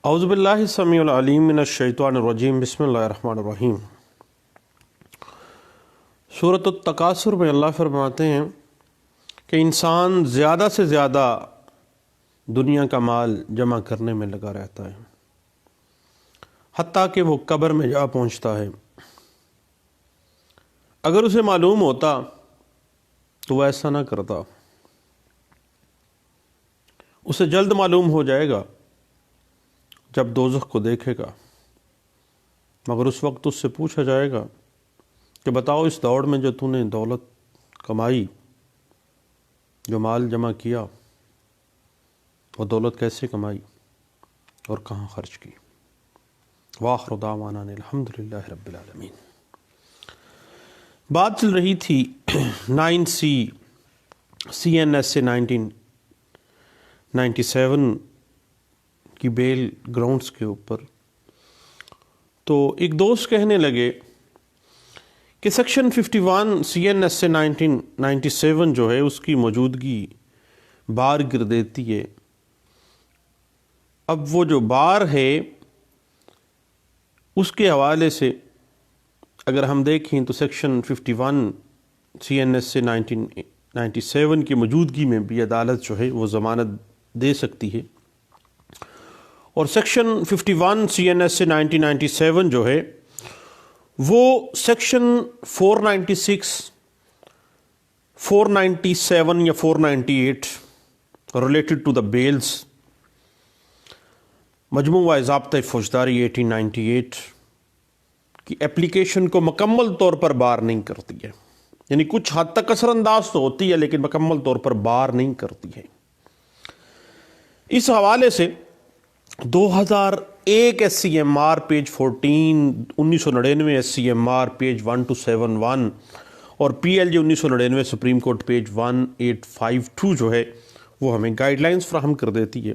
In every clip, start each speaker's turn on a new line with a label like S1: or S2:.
S1: اعوذ باللہ السمیع العلیم من الشیطان الرجیم بسم اللہ الرحمن الرحیم۔ سورۃ التکاثر میں اللہ فرماتے ہیں کہ انسان زیادہ سے زیادہ دنیا کا مال جمع کرنے میں لگا رہتا ہے، حتیٰ کہ وہ قبر میں جا پہنچتا ہے۔ اگر اسے معلوم ہوتا تو وہ ایسا نہ کرتا۔ اسے جلد معلوم ہو جائے گا جب دوزخ کو دیکھے گا، مگر اس وقت اس سے پوچھا جائے گا کہ بتاؤ اس دوڑ میں جو تو نے دولت کمائی، جو مال جمع کیا، وہ دولت کیسے کمائی اور کہاں خرچ کی۔ وآخر دعوانا الحمدللہ رب العالمین۔ بات چل رہی تھی 9C CNS سے 1997 کی بیل گراؤنڈز کے اوپر، تو ایک دوست کہنے لگے کہ سیکشن 51 CNS سے 1997 جو ہے اس کی موجودگی بار گردیتی ہے۔ اب وہ جو بار ہے اس کے حوالے سے اگر ہم دیکھیں تو سیکشن 51 CNS سے 1997 کی موجودگی میں بھی عدالت جو ہے وہ ضمانت دے سکتی ہے، اور سیکشن 51 CNS سے 1997 جو ہے وہ سیکشن 496 497 یا 498 ریلیٹڈ ٹو دا بیلز، مجموعہ ضابطہ فوجداری 1898 کی اپلیکیشن کو مکمل طور پر بار نہیں کرتی ہے، یعنی کچھ حد تک اثر انداز تو ہوتی ہے لیکن مکمل طور پر بار نہیں کرتی ہے۔ اس حوالے سے 2001 SCMR پیج 14، 1999 SCMR پیج 1271 اور PLJ 1999 سپریم کورٹ پیج 1852 جو ہے وہ ہمیں گائیڈ لائنز فراہم کر دیتی ہے۔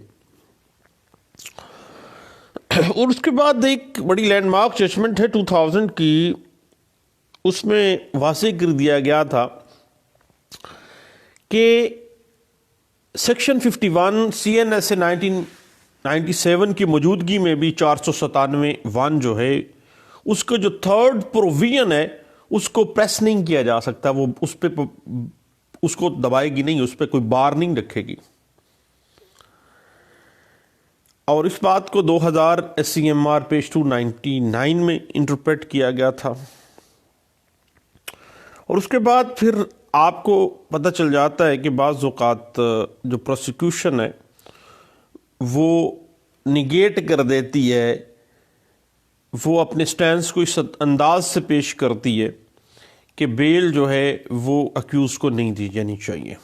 S1: اور اس کے بعد ایک بڑی لینڈ مارک ججمنٹ ہے 2000 کی، اس میں واضح کر دیا گیا تھا کہ سیکشن 51 CNS سے 1997 کی موجودگی میں بھی 497(1) جو ہے اس کا جو تھرڈ پروویژن ہے اس کو پریس نہیں کیا جا سکتا، وہ اس کو دبائے گی نہیں، اس پہ کوئی بار نہیں رکھے گی۔ اور اس بات کو 2000 SCMR پیج 299 میں انٹرپریٹ کیا گیا تھا۔ اور اس کے بعد پھر آپ کو پتہ چل جاتا ہے کہ بعض اوقات جو پروسیکیوشن ہے وہ نگیٹ کر دیتی ہے، وہ اپنے سٹینس کو اس انداز سے پیش کرتی ہے کہ بیل جو ہے وہ اکیوز کو نہیں دی جانی چاہیے۔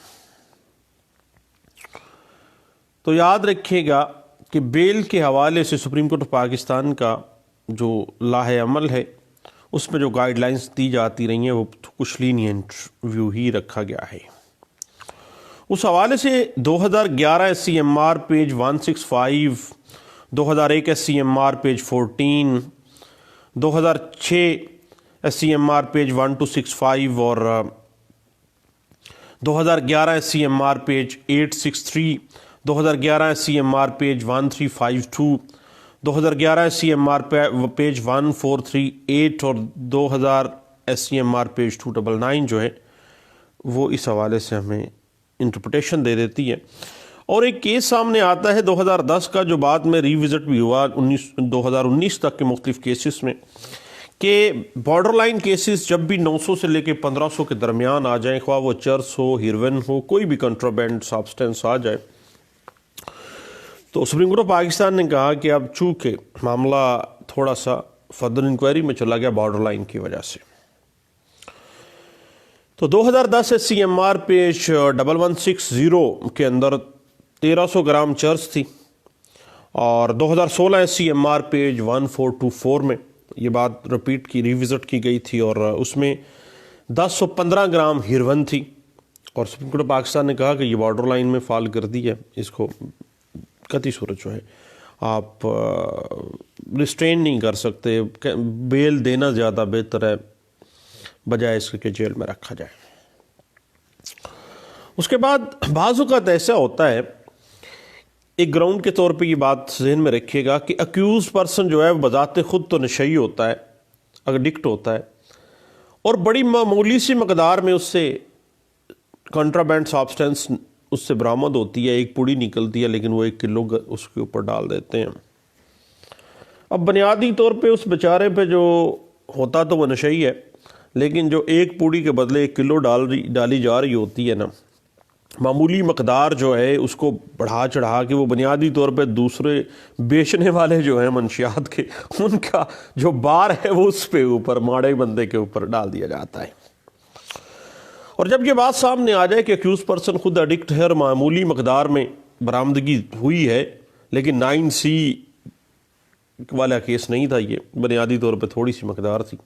S1: تو یاد رکھیے گا کہ بیل کے حوالے سے سپریم کورٹ آف پاکستان کا جو لاہ عمل ہے اس میں جو گائیڈ لائنز دی جاتی رہی ہیں وہ کچھ لینینٹ ویو ہی رکھا گیا ہے۔ اس حوالے سے 2011 SCMR page 165، 2001 SCMR page 14، 2006 SCMR page 1265 اور 2011 SCMR page 863، 2011 SCMR page 1352، 2011 SCMR page 1438 اور 2000 SCMR پیج 299 جو ہے وہ اس حوالے سے ہمیں انٹرپریٹیشن دے دیتی ہے۔ اور ایک کیس سامنے آتا ہے 2010 کا جو بعد میں ریوزٹ بھی ہوا 2019 تک کے مختلف کیسز میں، کہ بارڈر لائن کیسز جب بھی 900 سے لے کے 1500 کے درمیان آ جائیں، خواہ وہ چرس ہو، ہیروین ہو، کوئی بھی کنٹرابینڈ سبسٹنس آ جائے، تو سپریم کورٹ آف پاکستان نے کہا کہ اب چونکہ معاملہ تھوڑا سا فردر انکوائری میں چلا گیا بارڈر لائن کی وجہ سے، تو 2010 SCMR پیج 1160 کے اندر 1300 گرام چرس تھی، اور 2016 SCMR پیج 1424 میں یہ بات رپیٹ کی، ریوزٹ کی گئی تھی، اور اس میں 1015 گرام ہیروین تھی، اور سپریم کورٹ آف پاکستان نے کہا کہ یہ بارڈر لائن میں فال کر دی ہے، اس کو قطعی صورت جو ہے آپ ریسٹرین نہیں کر سکتے، بیل دینا زیادہ بہتر ہے بجائے اس کے جیل میں رکھا جائے۔ اس کے بعد بعض اوقات ایسا ہوتا ہے ایک گراؤنڈ کے طور پہ یہ بات ذہن میں رکھیے گا کہ اکیوز پرسن جو ہے وہ بذات خود تو نشئی ہوتا ہے، ایڈکٹ ہوتا ہے، اور بڑی معمولی سی مقدار میں اس سے کنٹرابینڈ سبسٹنس اس سے برآمد ہوتی ہے، ایک پوڑی نکلتی ہے، لیکن وہ 1 کلو اس کے اوپر ڈال دیتے ہیں۔ اب بنیادی طور پہ اس بیچارے پہ جو ہوتا تو وہ نشئی ہے، لیکن جو 1 پوڑی کے بدلے 1 کلو ڈالی جا رہی ہوتی ہے نا، معمولی مقدار جو ہے اس کو بڑھا چڑھا کے وہ بنیادی طور پہ دوسرے بیچنے والے جو ہیں منشیات کے، ان کا جو بار ہے وہ اس پہ اوپر ماڑے بندے کے اوپر ڈال دیا جاتا ہے۔ اور جب یہ بات سامنے آ جائے کہ ایکیوز پرسن خود ایڈکٹ ہے اور معمولی مقدار میں برآمدگی ہوئی ہے، لیکن 9C والا کیس نہیں تھا، یہ بنیادی طور پہ تھوڑی سی مقدار تھی،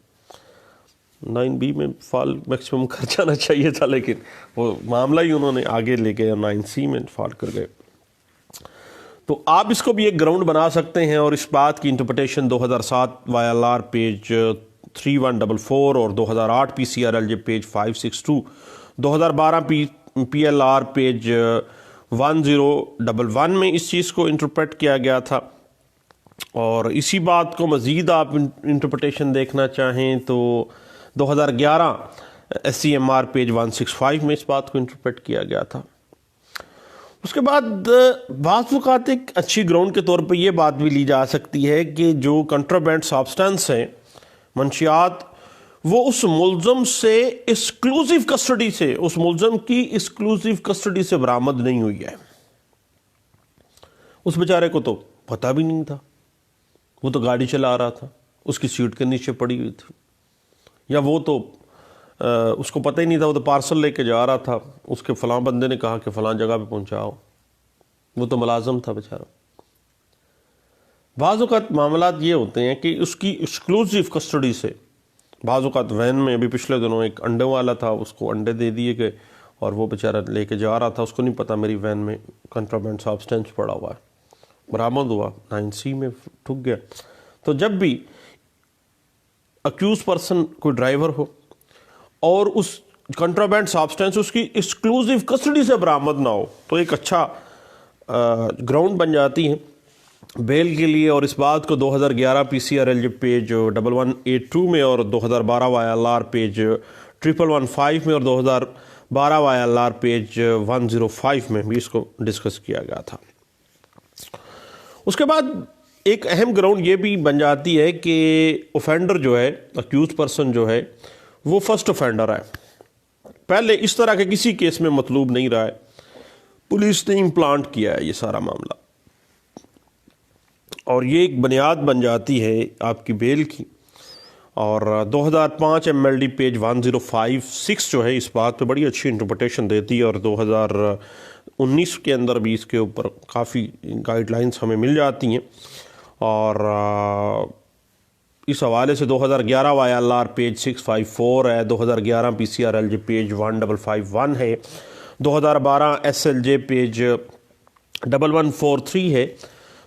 S1: 9B میں فال میکسیمم کر جانا چاہیے تھا، لیکن وہ معاملہ ہی انہوں نے آگے لے گئے اور 9C میں فال کر گئے۔ تو آپ اس کو بھی ایک گراؤنڈ بنا سکتے ہیں، اور اس بات کی انٹرپریٹیشن 2007 YLR پیج 3144 اور 2008 PCRLJ پیج 562، 2012 PLR پیج 1011 میں اس چیز کو انٹرپریٹ کیا گیا تھا۔ اور اسی بات کو مزید آپ انٹرپریٹیشن دیکھنا چاہیں تو 2011 SCMR پیج 165 میں اس بات کو انٹرپریٹ کیا گیا تھا۔ اس کے بعد بعض اوقات ایک اچھی گراؤنڈ کے طور پہ یہ بات بھی لی جا سکتی ہے کہ جو کنٹرابینڈ سبسٹنس ہیں، منشیات، وہ اس ملزم سے ایکسکلوسیو کسٹڈی سے، اس ملزم کی ایکسکلوسیو کسٹڈی سے برآمد نہیں ہوئی ہے۔ اس بیچارے کو تو پتہ بھی نہیں تھا، وہ تو گاڑی چلا رہا تھا، اس کی سیٹ کے نیچے پڑی ہوئی تھی، یا وہ تو اس کو پتہ ہی نہیں تھا، وہ تو پارسل لے کے جا رہا تھا، اس کے فلاں بندے نے کہا کہ فلاں جگہ پہ پہنچاؤ، وہ تو ملازم تھا بیچارہ۔ بعض اوقات معاملات یہ ہوتے ہیں کہ اس کی ایکسکلوسیو کسٹڈی سے، بعض اوقات وین میں ابھی پچھلے دنوں ایک انڈوں والا تھا، اس کو انڈے دے دیے گئے اور وہ بیچارہ لے کے جا رہا تھا، اس کو نہیں پتا میری وین میں کنٹرابینڈ سبسٹنس پڑا ہوا ہے، برآمد ہوا، 9C میں ٹھک گیا۔ تو جب بھی اکیوز پرسن کوئی ڈرائیور ہو اور اس کنٹرابینڈ سبسٹنس اس کی ایکسکلوسیو کسٹڈی سے برآمد نہ ہو، تو ایک اچھا گراؤنڈ بن جاتی ہے بیل کے لیے۔ اور اس بات کو 2011 PCRLJ پیج 1182 میں اور 2012 YLR پیج 1115 میں اور 2012 YLR پیج 105 میں بھی اس کو ڈسکس کیا گیا تھا۔ اس کے بعد ایک اہم گراؤنڈ یہ بھی بن جاتی ہے کہ اوفینڈر جو ہے، اکیوز پرسن جو ہے، وہ فرسٹ اوفینڈر ہے، پہلے اس طرح کے کسی کیس میں مطلوب نہیں رہا ہے، پولیس نے امپلانٹ کیا ہے یہ سارا معاملہ، اور یہ ایک بنیاد بن جاتی ہے آپ کی بیل کی۔ اور 2005 MLD پیج 1056 جو ہے اس بات پہ بڑی اچھی انٹرپریٹیشن دیتی ہے، اور 2019 کے اندر بھی اس کے اوپر کافی گائیڈ لائنس ہمیں مل جاتی ہیں۔ اور اس حوالے سے 2011 YLR پیج 654 ہے، 2011 PCRLJ پیج 1551 ہے، 2012 SLJ پیج 1143 ہے،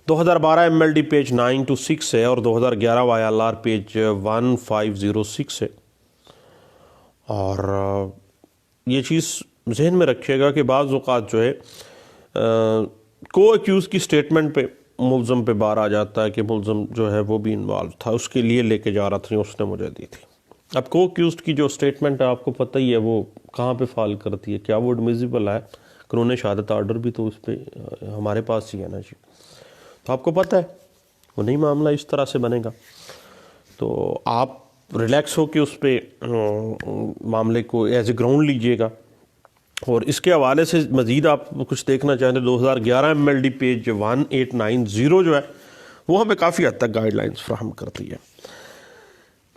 S1: 2012 MLD پیج 926 ہے، اور 2011 YLR پیج 1506 ہے۔ اور یہ چیز ذہن میں رکھیے گا کہ بعض اوقات جو ہے کو ایکیوز کی سٹیٹمنٹ پہ ملزم پہ بار آ جاتا ہے کہ ملزم جو ہے وہ بھی انوالو تھا، اس کے لیے لے کے جا رہا تھا، اس نے مجھے دی تھی۔ اب کو ایکیوزڈ کی جو سٹیٹمنٹ ہے آپ کو پتہ ہی ہے وہ کہاں پہ فال کرتی ہے، کیا وہ ایڈمیزیبل ہے، قانون شہادت آرڈر بھی تو اس پہ ہمارے پاس ہی ہے نا جی، تو آپ کو پتہ ہے وہ نہیں معاملہ اس طرح سے بنے گا، تو آپ ریلیکس ہو کے اس پہ معاملے کو ایز اے گراؤنڈ لیجئے گا۔ اور اس کے حوالے سے مزید آپ کچھ دیکھنا چاہیں تو 2011 MLD پیج 1890 جو ہے وہ ہمیں کافی حد تک گائیڈ لائنس فراہم کرتی ہے۔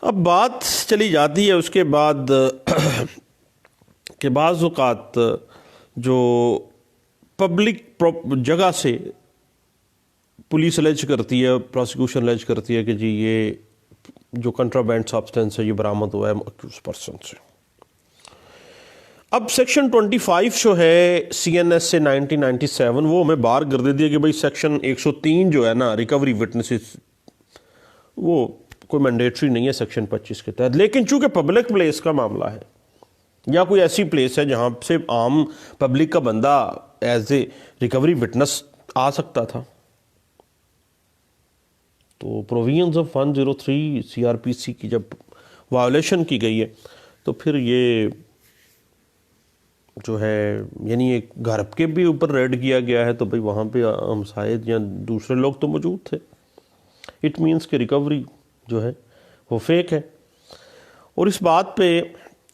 S1: اب بات چلی جاتی ہے اس کے بعد کہ بعض اوقات جو پبلک جگہ سے پولیس الیج کرتی ہے، پروسیکیوشن الیج کرتی ہے کہ جی یہ جو کنٹرابینڈ سبسٹنس ہے یہ برآمد ہوا ہے اکیوز پرسن سے۔ اب سیکشن 25 جو ہے CNS سے 1997 وہ ہمیں بار کر دے دیا کہ بھئی سیکشن 103 جو ہے نا ریکوری وٹنسز، وہ کوئی مینڈیٹری نہیں ہے سیکشن 25 کے تحت، لیکن چونکہ پبلک پلیس کا معاملہ ہے یا کوئی ایسی پلیس ہے جہاں سے عام پبلک کا بندہ ایز اے ریکوری وٹنس آ سکتا تھا. تو provisions of 103 C R P C کی جب وائولیشن کی گئی ہے تو پھر یہ جو ہے یعنی ایک گھر کے بھی اوپر ریڈ کیا گیا ہے تو بھئی وہاں پہ ہمسائے یا دوسرے لوگ تو موجود تھے. اٹ مینس کہ ریکوری جو ہے وہ فیک ہے. اور اس بات پہ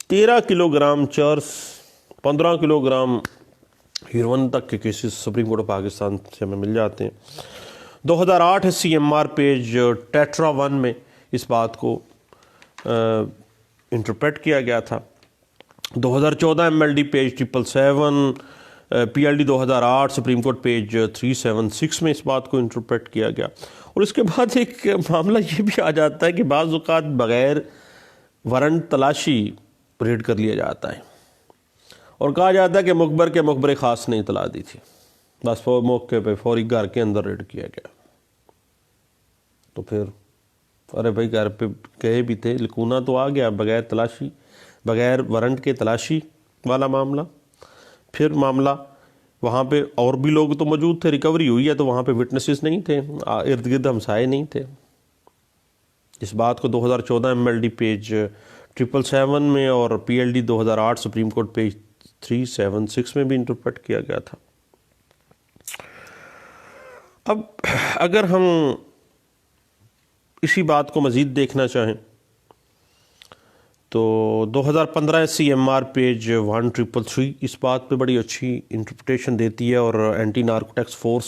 S1: 13 کلو گرام چرس، 15 کلو گرام ہیروئن تک کے cases supreme court of Pakistan سے ہمیں مل جاتے ہیں. 2008 C M R page tetra 1 میں اس بات کو انٹرپریٹ کیا گیا تھا. 2014 M L D page 777، P L D 2008 supreme court page 376 میں اس بات کو انٹرپریٹ کیا گیا. اور اس کے بعد ایک معاملہ یہ بھی آ جاتا ہے کہ بعض اوقات بغیر وارنٹ تلاشی ریڈ کر لیا جاتا ہے اور کہا جاتا ہے کہ مخبر کے مخبر خاص نے اطلاع دی تھی، بس موقع پہ فوری گھر کے اندر ریڈ کیا گیا. تو پھر ارے بھائی گھر پہ گئے بھی تھے، لکونا تو آ گیا بغیر تلاشی، بغیر وارنٹ کے تلاشی والا معاملہ. پھر معاملہ وہاں پہ اور بھی لوگ تو موجود تھے، ریکوری ہوئی ہے تو وہاں پہ وٹنسز نہیں تھے، ارد گرد ہمسائے نہیں تھے. اس بات کو 2014 ایم ایل ڈی پیج 777 میں اور P L D 2008 supreme court page 376 میں بھی انٹرپریٹ کیا گیا تھا. اب اگر ہم اسی بات کو مزید دیکھنا چاہیں تو 2015 سی ایم آر پیج 1333 اس بات پہ بڑی اچھی انٹرپریٹیشن دیتی ہے اور اینٹی نارکوٹکس فورس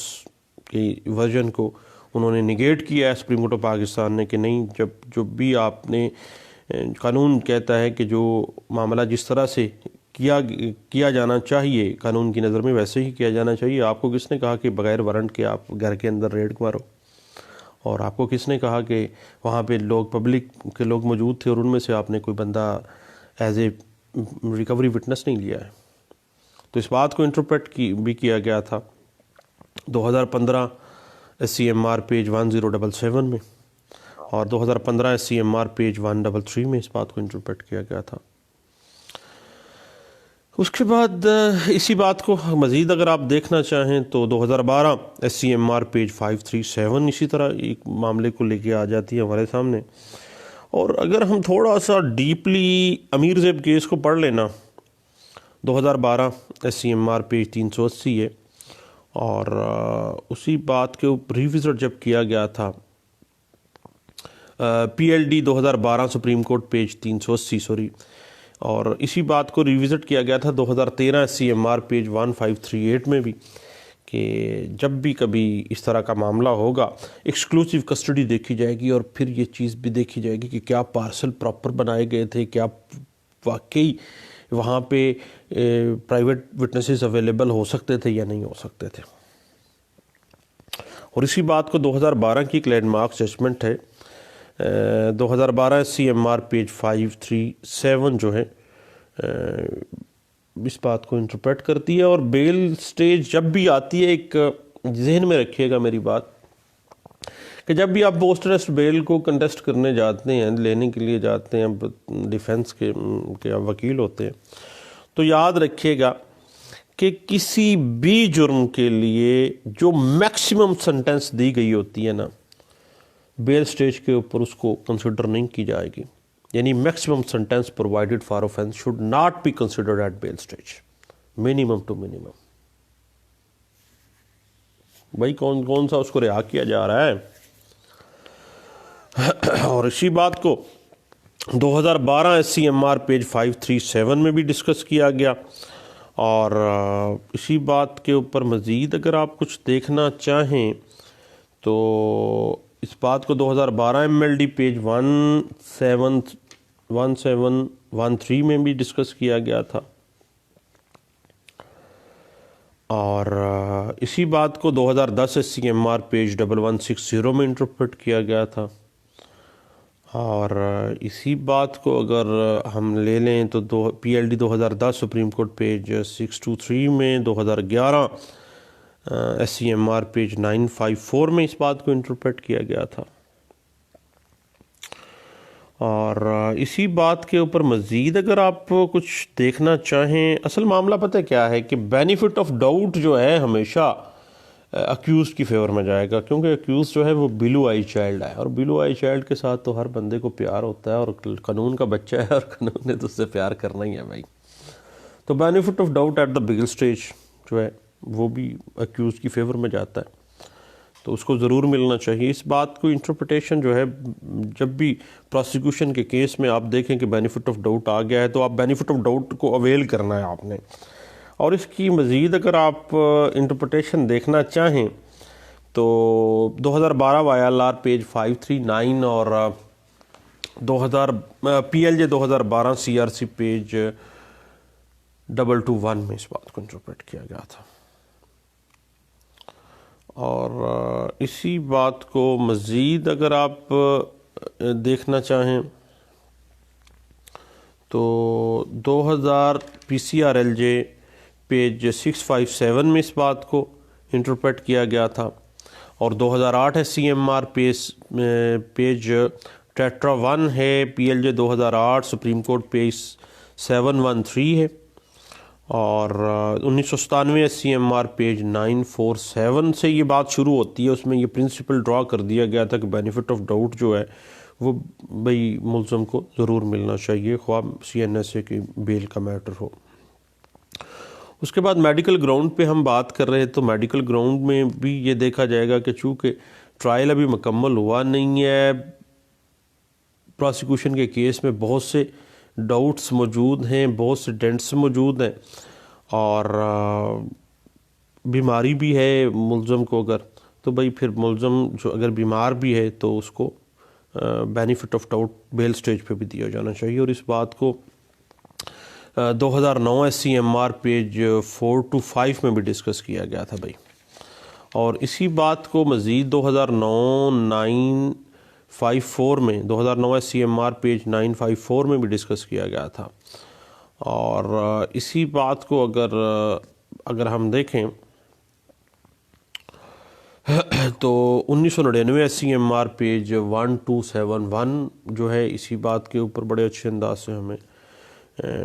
S1: کی ورژن کو انہوں نے نگیٹ کیا ہے سپریم کورٹ آف پاکستان نے کہ نہیں، جب بھی آپ نے قانون کہتا ہے کہ جو معاملہ جس طرح سے کیا جانا چاہیے قانون کی نظر میں ویسے ہی کیا جانا چاہیے. آپ کو کس نے کہا کہ بغیر وارنٹ کے آپ گھر کے اندر ریڈ مارو؟ اور آپ کو کس نے کہا کہ وہاں پہ لوگ پبلک کے لوگ موجود تھے اور ان میں سے آپ نے کوئی بندہ ایز اے ریکوری وٹنس نہیں لیا ہے؟ تو اس بات کو انٹرپریٹ بھی کیا گیا تھا 2015 S C M R page 1077 میں اور 2015 S C M R page 133 میں اس بات کو انٹرپریٹ کیا گیا تھا. اس کے بعد اسی بات کو مزید اگر آپ دیکھنا چاہیں تو 2012 S C M R page 537 اسی طرح ایک معاملے کو لے کے آ جاتی ہے ہمارے سامنے. اور اگر ہم تھوڑا سا ڈیپلی امیر زیب کیس کو پڑھ لینا 2012 S C M R page 380 ہے اور اسی بات کے اوپر ریوزٹ جب کیا گیا تھا پی L D 2012 supreme court page 380 اور اسی بات کو ریوزٹ کیا گیا تھا 2013 سی ایم آر پیج 1538 میں بھی کہ جب بھی کبھی اس طرح کا معاملہ ہوگا ایکسکلوسیو کسٹڈی دیکھی جائے گی اور پھر یہ چیز بھی دیکھی جائے گی کہ کیا پارسل پراپر بنائے گئے تھے، کیا واقعی وہاں پہ پرائیویٹ وٹنسز اویلیبل ہو سکتے تھے یا نہیں ہو سکتے تھے. اور اسی بات کو 2012 کی ایک لینڈ مارک ججمنٹ ہے 2012 سی ایم آر پیج 537 جو ہے اس بات کو انٹرپریٹ کرتی ہے. اور بیل سٹیج جب بھی آتی ہے ایک ذہن میں رکھیے گا میری بات کہ جب بھی آپ پوسٹ ارسٹ بیل کو کنٹیسٹ کرنے جاتے ہیں، لینے کے لیے جاتے ہیں، ڈیفنس کے وکیل ہوتے ہیں، تو یاد رکھیے گا کہ کسی بھی جرم کے لیے جو میکسیمم سنٹینس دی گئی ہوتی ہے نا بیل سٹیج کے اوپر اس کو کنسیڈر نہیں کی جائے گی. یعنی maximum sentence provided for offense should not be considered at bail stage, minimum to minimum. بھائی کون سا اس کو رہا کیا جا رہا ہے. اور اسی بات کو 2012 S C M R page 537 میں بھی ڈسکس کیا گیا. اور اسی بات کے اوپر مزید اگر آپ کچھ دیکھنا چاہیں تو اس بات کو 2012 ایم ایل ڈی پیج 1713 میں بھی ڈسکس کیا گیا تھا. اور اسی بات کو 2010 S C M R page 1160 میں انٹرپریٹ کیا گیا تھا. اور اسی بات کو اگر ہم لے لیں تو P L D 2010 supreme court page 623 میں 2011 S C M R page 954 میں اس بات کو انٹرپریٹ کیا گیا تھا. اور اسی بات کے اوپر مزید اگر آپ کچھ دیکھنا چاہیں، اصل معاملہ پتہ کیا ہے کہ بینیفٹ آف ڈاؤٹ جو ہے ہمیشہ اکیوزڈ کی فیور میں جائے گا، کیونکہ اکیوز جو ہے وہ بلو آئی چائلڈ ہے، اور بلو آئی چائلڈ کے ساتھ تو ہر بندے کو پیار ہوتا ہے، اور قانون کا بچہ ہے اور قانون نے تو اس سے پیار کرنا ہی ہے بھائی۔ تو benefit of doubt at the bail stage جو ہے وہ بھی اکیوز کی فیور میں جاتا ہے، تو اس کو ضرور ملنا چاہیے۔ اس بات کو انٹرپریٹیشن جو ہے جب بھی پروسیکیوشن کے کیس میں آپ دیکھیں کہ بینیفٹ آف ڈاؤٹ آ گیا ہے تو آپ بینیفٹ آف ڈاؤٹ کو اویل کرنا ہے آپ نے، اور اس کی مزید اگر آپ انٹرپریٹیشن دیکھنا چاہیں تو 2012 وائی ایل آر پیج 539 اور P L J 2012 C R C page 221 میں اس بات کو انٹرپریٹ کیا گیا تھا۔ اور اسی بات کو مزید اگر آپ دیکھنا چاہیں تو 2000 P C R L J page 657 میں اس بات کو انٹرپریٹ کیا گیا تھا، اور 2008 ہے C M R page tetra 1 ہے، P L J 2008 supreme court page 713 ہے، اور 1997 سی ایم آر پیج 947 سے یہ بات شروع ہوتی ہے۔ اس میں یہ پرنسپل ڈرا کر دیا گیا تھا کہ بینیفٹ آف ڈاؤٹ جو ہے وہ بھئی ملزم کو ضرور ملنا چاہیے، خواہ سی این ایس اے کی بیل کا میٹر ہو۔ اس کے بعد میڈیکل گراؤنڈ پہ ہم بات کر رہے، تو میڈیکل گراؤنڈ میں بھی یہ دیکھا جائے گا کہ چونکہ ٹرائل ابھی مکمل ہوا نہیں ہے، پروسیکیوشن کے کیس میں بہت سے ڈاؤٹس موجود ہیں، بہت سے ڈینٹس موجود ہیں، اور بیماری بھی ہے ملزم کو اگر، تو بھئی پھر ملزم جو اگر بیمار بھی ہے تو اس کو benefit of doubt bail stage پہ بھی دیا جانا چاہیے، اور اس بات کو 2009 S C M R page 425 میں بھی ڈسکس کیا گیا تھا بھائی، اور اسی بات کو مزید 2009 S C M R page 954 میں بھی ڈسکس کیا گیا تھا، اور اسی بات کو اگر ہم دیکھیں تو 1999 S C M R page 1271 جو ہے اسی بات کے اوپر بڑے اچھے انداز سے ہمیں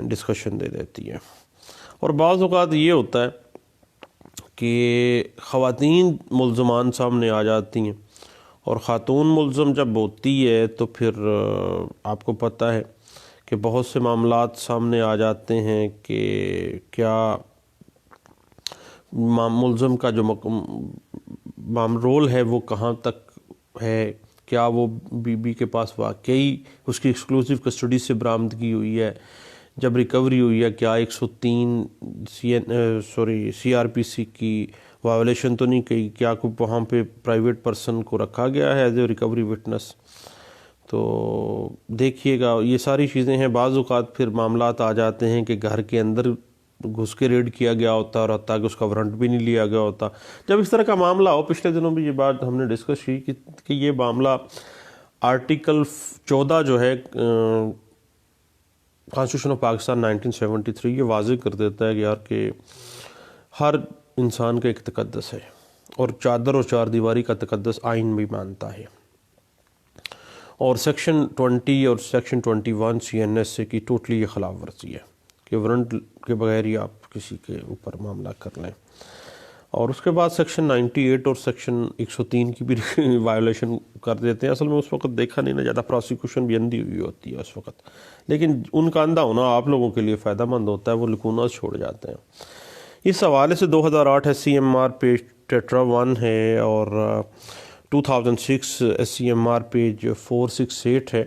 S1: ڈسکشن دے دیتی ہے۔ اور بعض اوقات یہ ہوتا ہے کہ خواتین ملزمان سامنے آ جاتی ہیں، اور خاتون ملزم جب ہوتی ہے تو پھر آپ کو پتہ ہے کہ بہت سے معاملات سامنے آ جاتے ہیں کہ کیا ملزم کا جو رول ہے وہ کہاں تک ہے، کیا وہ بی کے پاس واقعی اس کی ایکسکلوسیو کسٹڈی سے برآمدگی ہوئی ہے، جب ریکوری ہوئی ہے کیا 103 سی آر پی سی کی وائولیشن تو نہیں کی، کیا کوئی وہاں پہ پرائیویٹ پرسن کو رکھا گیا ہے ایز اے ریکوری وٹنس۔ تو دیکھیے گا یہ ساری چیزیں ہیں، بعض اوقات پھر معاملات آ جاتے ہیں کہ گھر کے اندر گھس کے ریڈ کیا گیا ہوتا ہے اور حتیٰ کہ اس کا وارنٹ بھی نہیں لیا گیا ہوتا۔ جب اس طرح کا معاملہ ہو، پچھلے دنوں بھی یہ بات ہم نے ڈسکس کی کہ یہ معاملہ آرٹیکل 14 جو ہے کانسٹیٹیوشن آف پاکستان 1973 یہ واضح کر دیتا ہے کہ یار کہ ہر انسان کا ایک تقدس ہے، اور چادر اور چار دیواری کا تقدس آئین بھی مانتا ہے، اور سیکشن 20 اور section 21 C N S A کی ٹوٹلی یہ خلاف ورزی ہے کہ وارنٹ کے بغیر ہی آپ کسی کے اوپر معاملہ کر لیں۔ اور اس کے بعد سیکشن 98 اور سیکشن 103 کی بھی وائولیشن کر دیتے ہیں۔ اصل میں اس وقت دیکھا نہیں نا، زیادہ پروسیکیوشن بھی اندھی ہوئی ہوتی ہے اس وقت، لیکن ان کا اندھا ہونا آپ لوگوں کے لیے فائدہ مند ہوتا ہے، وہ لکوناز چھوڑ جاتے ہیں۔ اس حوالے سے 2008 S C M R page tetra 1 ہے، اور 2006 S C M R page 468 ہے،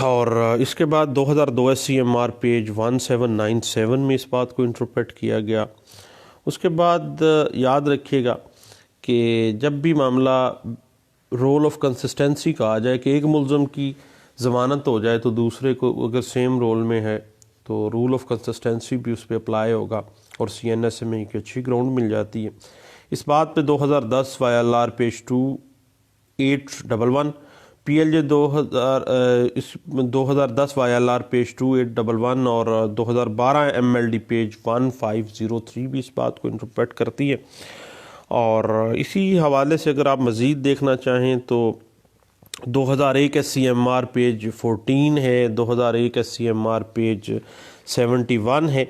S1: اور اس کے بعد 2002 S C M R page 1797 میں اس بات کو انٹرپریٹ کیا گیا۔ اس کے بعد یاد رکھیے گا کہ جب بھی معاملہ رول آف کنسسٹنسی کا آ جائے کہ ایک ملزم کی ضمانت ہو جائے تو دوسرے کو اگر سیم رول میں ہے تو رول آف کنسسٹنسی بھی اس پہ اپلائی ہوگا، اور سی این ایس اے میں ایک اچھی گراؤنڈ مل جاتی ہے۔ اس بات پہ 2010 Y L R page 2811، P L J 2010 Y L R page 2811 اور 2012 ایم ایل ڈی پیج 1503 بھی اس بات کو انٹرپریٹ کرتی ہے۔ اور اسی حوالے سے اگر آپ مزید دیکھنا چاہیں تو 2001 S C M R page 14 ہے، 2001 S C M R page 71 ہے،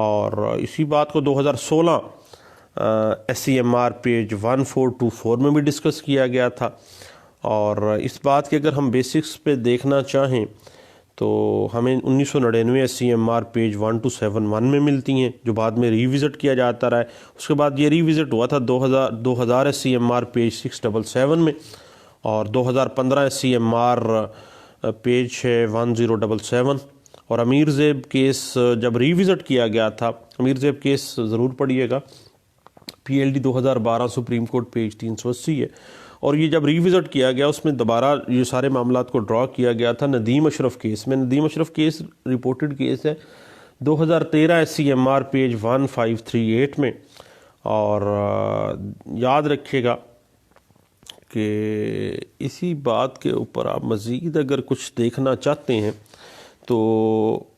S1: اور اسی بات کو 2016 SCMR پیج 1424 میں بھی ڈسکس کیا گیا تھا. اور اس بات کے اگر ہم بیسکس پہ دیکھنا چاہیں تو ہمیں 1999 SCMR پیج 1271 میں ملتی ہیں جو بعد میں ریوزٹ کیا جاتا رہا ہے. اس کے بعد یہ ریوزٹ ہوا تھا 2000 SCMR پیج 677 میں, اور 2015 SCMR پیج ہے 1077. اور امیر زیب کیس جب ریوزٹ کیا گیا تھا, امیر زیب کیس ضرور پڑھیے گا, PLD 2012 سپریم کورٹ پیج 380 ہے. اور یہ جب ریوزٹ کیا گیا اس میں دوبارہ یہ سارے معاملات کو ڈرا کیا گیا تھا ندیم اشرف کیس میں. ندیم اشرف کیس رپورٹڈ کیس ہے 2013 SCMR پیج 1538 میں. اور یاد رکھیے گا کہ اسی بات کے اوپر آپ مزید اگر کچھ دیکھنا چاہتے ہیں تو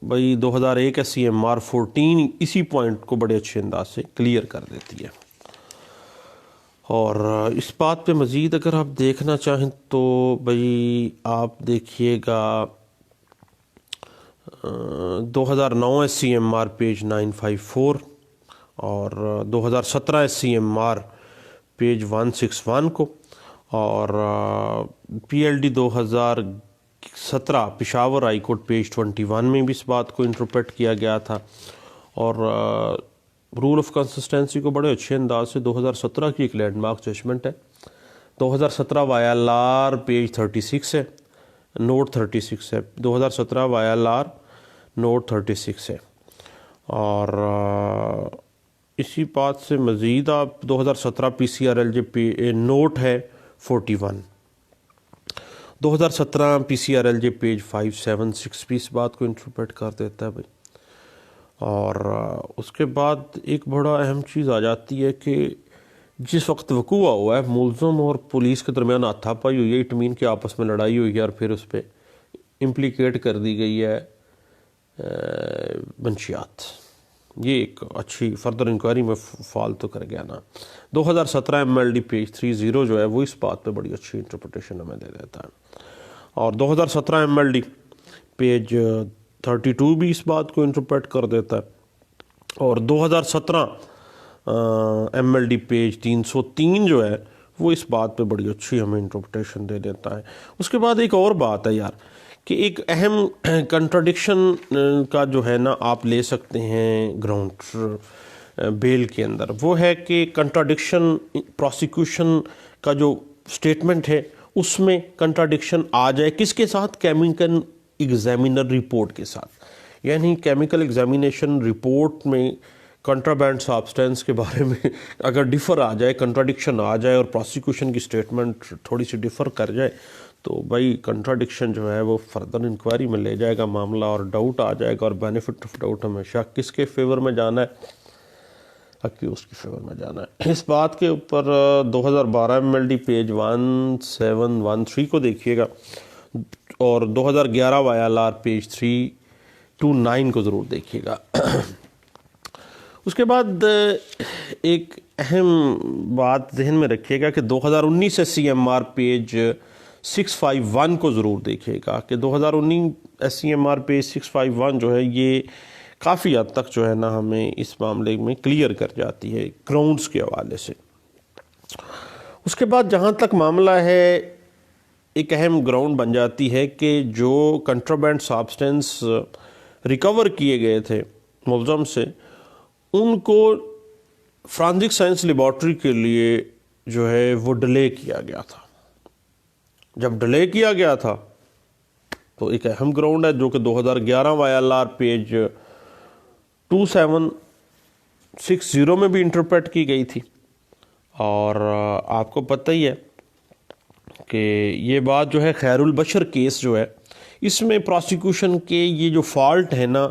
S1: بھائی 2001 SCMR 14 اسی پوائنٹ کو بڑے اچھے انداز سے کلیئر کر دیتی ہے. اور اس بات پہ مزید اگر آپ دیکھنا چاہیں تو بھائی آپ دیکھیے گا 2009 SCMR پیج 954 اور 2017 SCMR پیج 161 کو, اور PLD 2017 Peshawar high court page 21 میں بھی اس بات کو انٹرپریٹ کیا گیا تھا. اور رول آف کنسسٹنسی کو بڑے اچھے انداز سے 2017 کی ایک لینڈ مارک ججمنٹ ہے. 2017 YLR پیج 36 ہے, نوٹ 36 ہے, 2017 YLR نوٹ 36 ہے. اور اسی بات سے مزید آپ 2017 PCRLJ نوٹ ہے 41, 2017 PCRLJ پیج 576 بھی اس بات کو انٹرپریٹ کر دیتا ہے بھائی. اور اس کے بعد ایک بڑا اہم چیز آ جاتی ہے کہ جس وقت وقوع ہوا ہے ملزم اور پولیس کے درمیان ہاتھا پائی ہوئی ہے, اٹ مین کہ آپس میں لڑائی ہوئی ہے اور پھر اس پہ امپلیکیٹ کر دی گئی ہے منشیات. یہ ایک اچھی فردر انکوائری میں فال تو کر گیا نا. 2017 MLD پیج 30 جو ہے وہ اس بات پہ بڑی اچھی انٹرپریٹیشن ہمیں دے دیتا ہے. اور 2017 MLD پیج 32 بھی اس بات کو انٹرپریٹ کر دیتا ہے. اور 2017 MLD پیج 303 جو ہے وہ اس بات پہ بڑی اچھی ہمیں انٹرپریٹیشن دے دیتا ہے. اس کے بعد ایک اور بات ہے یار کہ ایک اہم کنٹراڈکشن کا جو ہے نا آپ لے سکتے ہیں گراؤنڈ بیل کے اندر, وہ ہے کہ کنٹراڈکشن پروسیکیوشن کا جو سٹیٹمنٹ ہے اس میں کنٹراڈکشن آ جائے کس کے ساتھ, کیمیکل ایگزامینر رپورٹ کے ساتھ. یعنی کیمیکل ایگزامینیشن رپورٹ میں کنٹرابینڈ سبسٹینس کے بارے میں اگر ڈفر آ جائے, کنٹراڈکشن آ جائے اور پروسیکیوشن کی سٹیٹمنٹ تھوڑی سی ڈفر کر جائے تو بھائی کنٹراڈکشن جو ہے وہ فردر انکوائری میں لے جائے گا معاملہ اور ڈاؤٹ آ جائے گا. اور بینیفٹ آف ڈاؤٹ ہمیشہ کس کے فیور میں جانا ہے, اکیوز کی فیور میں جانا ہے. اس بات کے اوپر 2012 MLD پیج 1713 کو دیکھیے گا, اور 2011 YLR پیج 329 کو ضرور دیکھیے گا. اس کے بعد ایک اہم بات ذہن میں رکھیے گا کہ 2019 SCMR پیج 651 کو ضرور دیکھیے گا کہ 2019 SCMR پیج 651 جو ہے یہ کافی حد تک جو ہے نا ہمیں اس معاملے میں کلیئر کر جاتی ہے گراؤنڈز کے حوالے سے. اس کے بعد جہاں تک معاملہ ہے ایک اہم گراؤنڈ بن جاتی ہے کہ جو کنٹرابینڈ سبسٹینس ریکور کیے گئے تھے ملزم سے ان کو فرانزک سائنس لیبارٹری کے لیے جو ہے وہ ڈیلے کیا گیا تھا. جب ڈیلے کیا گیا تھا تو ایک اہم گراؤنڈ ہے جو کہ 2011 YLR پیج 2760 میں بھی انٹرپریٹ کی گئی تھی. اور آپ کو پتہ ہی ہے کہ یہ بات جو ہے خیر البشر کیس جو ہے اس میں پروسیکیوشن کے یہ جو فالٹ ہے نا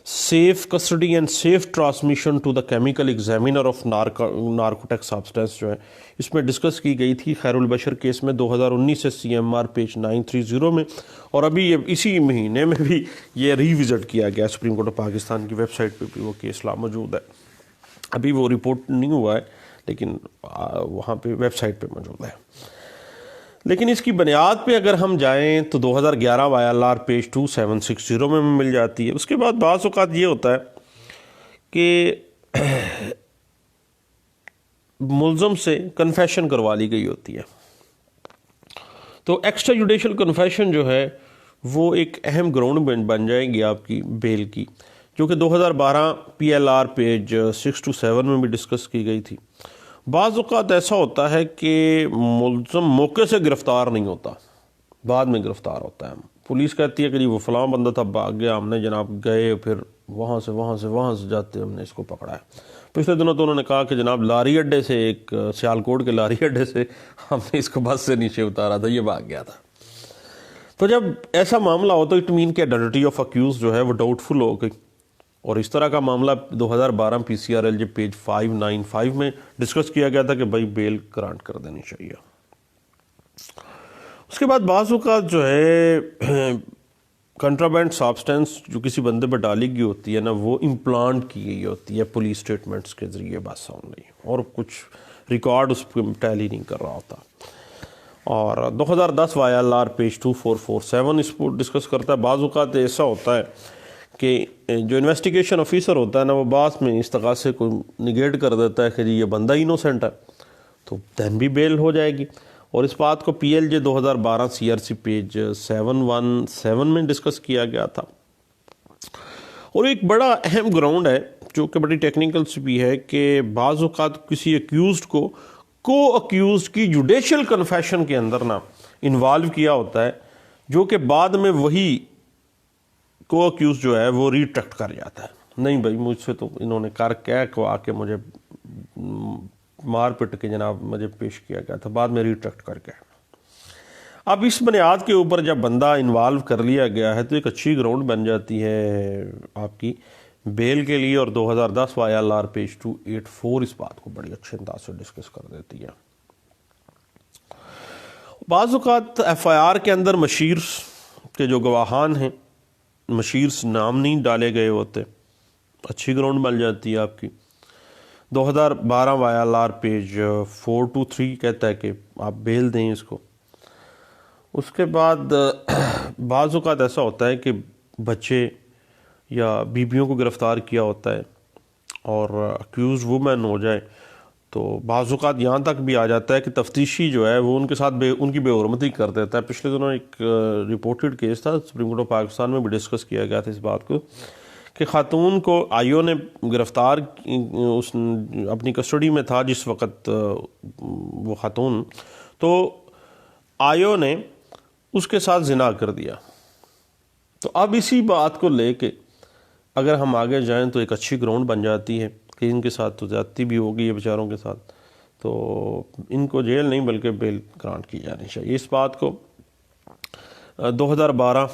S1: safe custody and safe transmission to the chemical examiner of narcotic substance جو ہے اس میں ڈسکس کی گئی تھی خیر البشر کیس میں 2019 SCMR پیج 930 میں. اور ابھی اسی مہینے میں بھی یہ ریوزٹ کیا گیا سپریم کورٹ آف پاکستان کی ویب سائٹ پہ بھی وہ کیس موجود ہے. ابھی وہ رپورٹ نہیں ہوا ہے لیکن وہاں پہ ویب سائٹ پہ موجود ہے. لیکن اس کی بنیاد پہ اگر ہم جائیں تو 2011 YLR پیج 2760 میں مل جاتی ہے. اس کے بعد بعض اوقات یہ ہوتا ہے کہ ملزم سے کنفیشن کروا لی گئی ہوتی ہے. تو ایکسٹرا جوڈیشل کنفیشن جو ہے وہ ایک اہم گراؤنڈ بن جائے گی آپ کی بیل کی، جو کہ 2012 PLR پیج 6 to 7 میں بھی ڈسکس کی گئی تھی. بعض اوقات ایسا ہوتا ہے کہ ملزم موقع سے گرفتار نہیں ہوتا، بعد میں گرفتار ہوتا ہے. پولیس کہتی ہے کہ جی وہ فلاں بندہ تھا، بھاگ گیا، ہم نے جناب گئے، پھر وہاں سے جاتے ہم نے اس کو پکڑا ہے. پچھلے دنوں تو انہوں نے کہا کہ جناب لاری اڈے سے، ایک سیالکوٹ کے لاری اڈے سے ہم نے اس کو بس سے نیچے اتارا تھا، یہ بھاگ گیا تھا. تو جب ایسا معاملہ ہو تو اٹ مین کہ آئیڈینٹی آف اکیوز جو ہے وہ ڈاؤٹ فل ہو گئی. اور اس طرح کا معاملہ 2012 PCRLJ پیج 595 میں ڈسکس کیا گیا تھا کہ بھائی بیل گرانٹ کر دینی چاہیے. اس کے بعد بعض اوقات جو ہے کنٹرابینڈ سبسٹنس جو کسی بندے پہ ڈالی گئی ہوتی ہے نا، وہ امپلانٹ کی گئی ہوتی ہے پولیس سٹیٹمنٹس کے ذریعے بس اونلی، اور کچھ ریکارڈ اس پہ ٹیلی نہیں کر رہا ہوتا. اور 2010 YLR پیج 2447 اس کو ڈسکس کرتا ہے. بعض اوقات ایسا ہوتا ہے کہ جو انویسٹیگیشن آفیسر ہوتا ہے نا، وہ بعض میں استغاثے کو نگیٹ کر دیتا ہے کہ جی یہ بندہ انوسینٹ ہے، تو دین بھی بیل ہو جائے گی. اور اس بات کو PLJ 2012 CRC پیج 717 میں ڈسکس کیا گیا تھا. اور ایک بڑا اہم گراؤنڈ ہے جو کہ بڑی ٹیکنیکل سی بھی ہے کہ بعض اوقات کسی اکیوزڈ کو اکیوزڈ کی جوڈیشل کنفیشن کے اندر نا انوالو کیا ہوتا ہے، جو کہ بعد میں وہی کو اکیوز جو ہے وہ ریٹریکٹ کر جاتا ہے. نہیں بھائی مجھ سے تو انہوں نے کہا کہ مجھے مار پٹ کے جناب مجھے پیش کیا گیا تھا، بعد میں ریٹریکٹ کر کے. اب اس بنیاد کے اوپر جب بندہ انوالو کر لیا گیا ہے تو ایک اچھی گراؤنڈ بن جاتی ہے آپ کی بیل کے لیے. اور 2010 YLR پیج 284 اس بات کو بڑی اچھے انداز سے ڈسکس کر دیتی ہے. بعض اوقات FIR کے اندر مشیر کے جو گواہان ہیں، مشیرس نام نہیں ڈالے گئے ہوتے، اچھی گراؤنڈ بن جاتی ہے آپ کی. 2012 YLR پیج 423 کہتا ہے کہ آپ بیل دیں اس کو. اس کے بعد بعض اوقات ایسا ہوتا ہے کہ بچے یا بیویوں کو گرفتار کیا ہوتا ہے اور اکیوز وومن ہو جائے تو بعض اوقات یہاں تک بھی آ جاتا ہے کہ تفتیشی جو ہے وہ ان کے ساتھ ان کی بے حرمتی کر دیتا ہے. پچھلے دنوں ایک رپورٹڈ کیس تھا سپریم کورٹ آف پاکستان میں بھی ڈسکس کیا گیا تھا اس بات کو کہ خاتون کو آئیو نے گرفتار، اس اپنی کسٹڈی میں تھا جس وقت وہ خاتون، تو آئیو نے اس کے ساتھ زنا کر دیا. تو اب اسی بات کو لے کے اگر ہم آگے جائیں تو ایک اچھی گراؤنڈ بن جاتی ہے کہ ان کے ساتھ تو زیادتی بھی ہوگی ہے بیچاروں کے ساتھ، تو ان کو جیل نہیں بلکہ بیل گرانٹ کی جانی چاہیے. اس بات کو 2012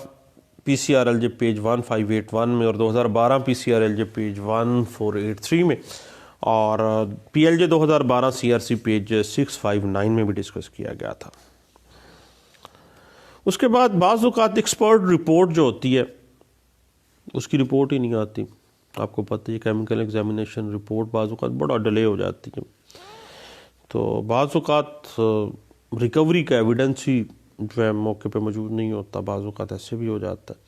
S1: PCRLJ پیج 1581 میں اور 2012 PCRLJ پیج 1483 میں اور PLJ 2012 CRC پیج 659 میں بھی ڈسکس کیا گیا تھا. اس کے بعد بعض اوقات ایکسپرٹ رپورٹ جو ہوتی ہے اس کی رپورٹ ہی نہیں آتی. آپ کو پتہ ہے کیمیکل ایگزامینیشن رپورٹ بعض اوقات بڑا ڈیلے ہو جاتی ہے. تو بعض اوقات ریکوری کا ایویڈنس ہی جو ہے موقع پہ موجود نہیں ہوتا، بعض اوقات ایسے بھی ہو جاتا ہے.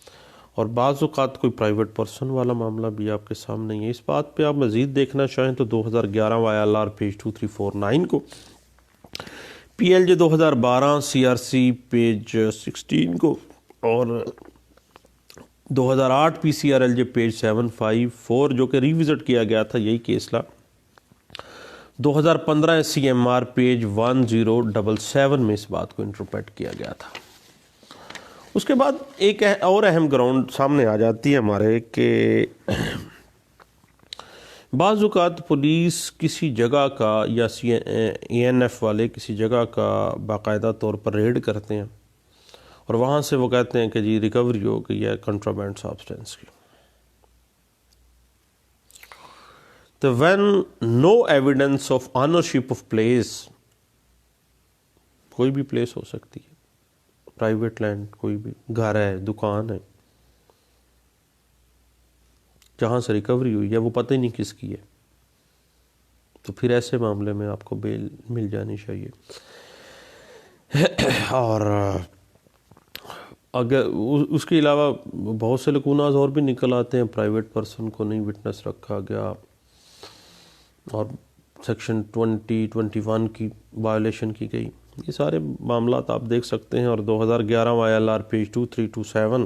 S1: اور بعض اوقات کوئی پرائیویٹ پرسن والا معاملہ بھی آپ کے سامنے ہی ہے. اس بات پہ آپ مزید دیکھنا چاہیں تو 2011 YLR پیج 2349 کو، PLJ 2012 CRC پیج 16 کو اور 2008 PCRLJ پیج 754 جو کہ ریوزٹ کیا گیا تھا یہی کیس لا، 2015 SCMR پیج 1077 میں اس بات کو انٹرپریٹ کیا گیا تھا. اس کے بعد ایک اور اہم گراؤنڈ سامنے آ جاتی ہے ہمارے کہ بعض اوقات پولیس کسی جگہ کا یا ANF والے کسی جگہ کا باقاعدہ طور پر ریڈ کرتے ہیں اور وہاں سے وہ کہتے ہیں کہ جی ریکوری ہو گئی ہے کنٹرابینڈ سبسٹنس کی. تو when no evidence of ownership of place, کوئی بھی پلیس ہو سکتی ہے، پرائیویٹ لینڈ، کوئی بھی گھر ہے، دکان ہے، جہاں سے ریکوری ہوئی ہے وہ پتہ ہی نہیں کس کی ہے، تو پھر ایسے معاملے میں آپ کو بیل مل جانی چاہیے. اور اگر اس کے علاوہ بہت سے لکوناز اور بھی نکل آتے ہیں، پرائیویٹ پرسن کو نہیں وٹنس رکھا گیا، اور سیکشن 2021 کی وائلیشن کی گئی، یہ سارے معاملات آپ دیکھ سکتے ہیں۔ اور 2011 ILR پیج 2327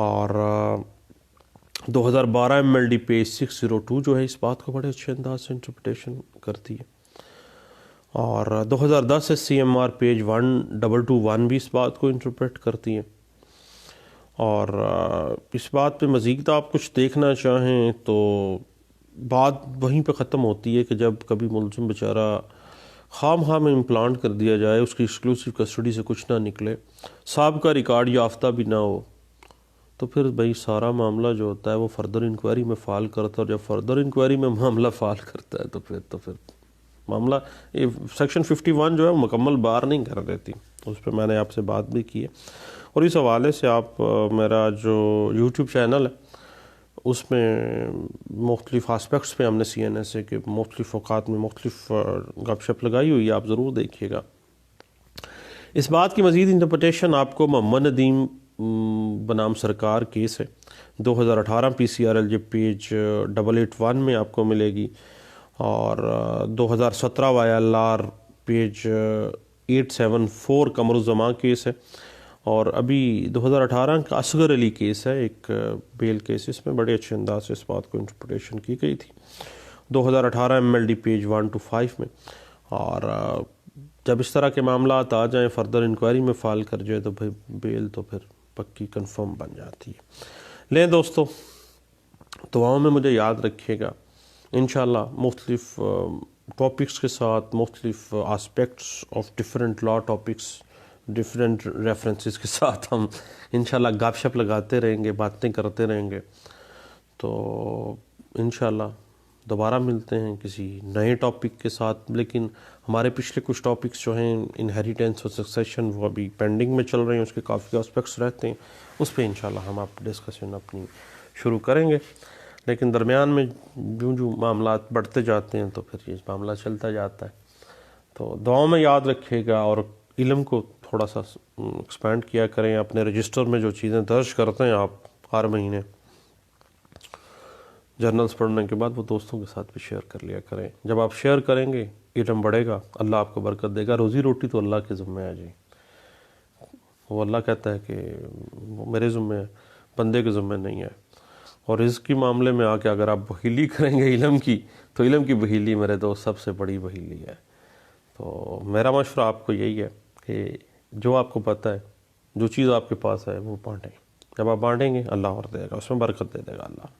S1: اور 2012 MLD پیج 602 جو ہے اس بات کو بڑے اچھے انداز سے انٹرپریٹیشن کرتی ہے، اور 2010 SCMR پیج 1221 بھی اس بات کو انٹرپریٹ کرتی ہے۔ اور اس بات پہ مزید آپ کچھ دیکھنا چاہیں تو بات وہیں پہ ختم ہوتی ہے کہ جب کبھی ملزم بیچارہ خواہ میں امپلانٹ کر دیا جائے، اس کی ایکسکلوسیو کسٹڈی سے کچھ نہ نکلے، سابقہ ریکارڈ یافتہ بھی نہ ہو، تو پھر بھائی سارا معاملہ جو ہوتا ہے وہ فردر انکوائری میں فال کرتا ہے، اور جب فردر انکوائری میں معاملہ فال کرتا ہے تو پھر معاملہ سیکشن 51 جو ہے مکمل بار نہیں کر دیتی، اس پہ میں نے آپ سے بات بھی کی ہے۔ اور اس حوالے سے آپ میرا جو یوٹیوب چینل ہے اس میں مختلف آسپیکٹس پہ ہم نے CNSA کے مختلف اوقات میں مختلف گپ شپ لگائی ہوئی ہے، آپ ضرور دیکھیے گا۔ اس بات کی مزید انٹرپریٹیشن آپ کو محمد ندیم بنام سرکار کیس ہے 2018 PCRLJ پیج 881 میں آپ کو ملے گی، اور 2017 YLR پیج 874 قمر الزمان کیس ہے، اور ابھی 2018 کا اصغر علی کیس ہے، ایک بیل کیس، اس میں بڑے اچھے انداز سے اس بات کو انٹرپریٹیشن کی گئی تھی 2018 MLD پیج 125 میں۔ اور جب اس طرح کے معاملات آ جائیں، فردر انکوائری میں فائل کر جائے، تو بھائی بیل تو پھر پکی کنفرم بن جاتی ہے۔ لیں دوستو، دعاؤں میں مجھے یاد رکھیے گا، انشاءاللہ مختلف ٹاپکس کے ساتھ، مختلف aspects of different law topics, different references کے ساتھ ہم انشاءاللہ گپ شپ لگاتے رہیں گے، باتیں کرتے رہیں گے۔ تو انشاءاللہ دوبارہ ملتے ہیں کسی نئے ٹاپک کے ساتھ، لیکن ہمارے پچھلے کچھ ٹاپکس جو ہیں انہیریٹنس اور سکسیشن وہ ابھی پینڈنگ میں چل رہے ہیں، اس کے کافی آسپیکٹس رہتے ہیں، اس پہ انشاءاللہ ہم آپ ڈسکشن اپنی شروع کریں گے۔ لیکن درمیان میں جو معاملات بڑھتے جاتے ہیں تو پھر یہ معاملہ چلتا جاتا ہے۔ تو دعاؤں میں یاد رکھیے گا، اور علم کو تھوڑا سا ایکسپینڈ کیا کریں، اپنے رجسٹر میں جو چیزیں درج کرتے ہیں آپ ہر مہینے جرنلز پڑھنے کے بعد، وہ دوستوں کے ساتھ بھی شیئر کر لیا کریں۔ جب آپ شیئر کریں گے علم بڑھے گا، اللہ آپ کو برکت دے گا، روزی روٹی تو اللہ کے ذمہ ہے جی، وہ اللہ کہتا ہے کہ وہ میرے ذمہ ہے، بندے کے ذمہ نہیں ہے۔ اور رزق کے معاملے میں آ کے اگر آپ بخیلی کریں گے علم کی، تو علم کی بخیلی میرے دوست سب سے بڑی بخیلی ہے۔ تو میرا مشورہ آپ کو یہی ہے کہ جو آپ کو پتہ ہے، جو چیز آپ کے پاس ہے وہ بانٹیں۔ جب آپ بانٹیں گے اللہ اور دے گا، اس میں برکت دے دے گا اللہ۔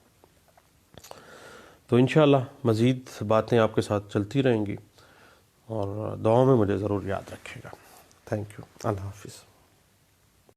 S1: تو انشاءاللہ مزید باتیں آپ کے ساتھ چلتی رہیں گی، اور دعاؤں میں مجھے ضرور یاد رکھیے گا۔ تھینک یو، اللہ حافظ۔